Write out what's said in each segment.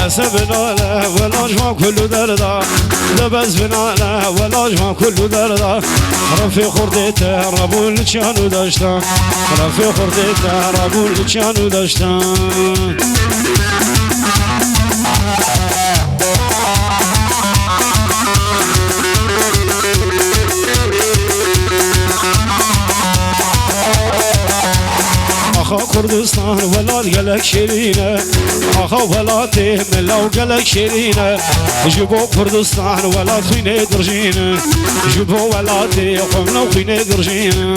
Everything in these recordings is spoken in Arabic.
بس بناله ولا جوان كله دردا لبس بناله ولا جوان كله دردا رفي خردته ربون لچانو داشتن رفي خردته ربون لچانو داشتن آخا کردستان ولاد گلک شیرینه آخا ولاده ملاو گلک شیرینه جبو کردستان ولاد خوینه درجینه جبو ولاده قمنو خوینه درجینه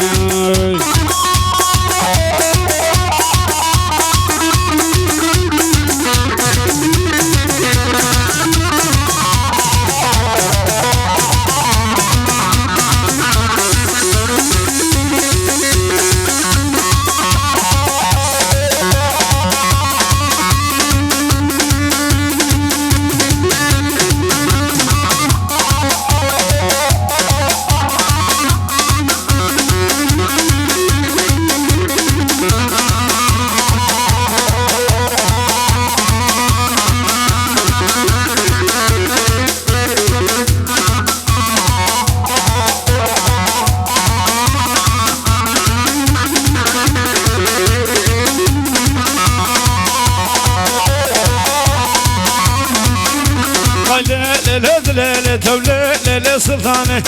ليلة تولي ليلة سلطانة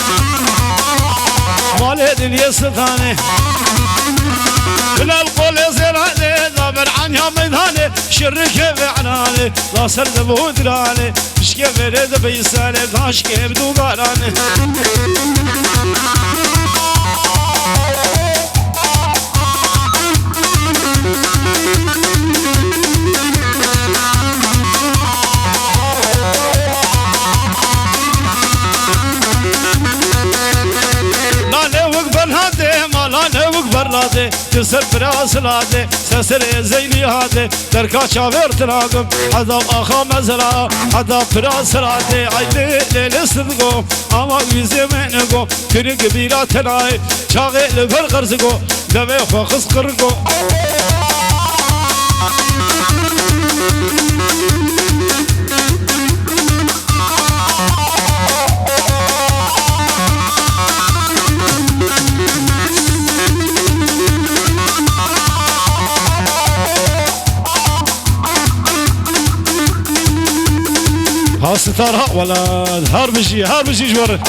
مالي دنيا سلطانة بلا القول زراني دابر عن يا ميداني شرك بعناني لا سرد بودراني مش كيف ريد بيساني داش كيف دوغاراني تسر براس لاده سسر زيني هاده دركا شاور تراغم حدا آخا مزرا حدا براس لاده عيدي ليل صدقو اما ويزي منگو كريق بيرا تناي چاغي لفر قرزقو دوي خوخص قرقو ها ستارة ولاد هار بجي جوار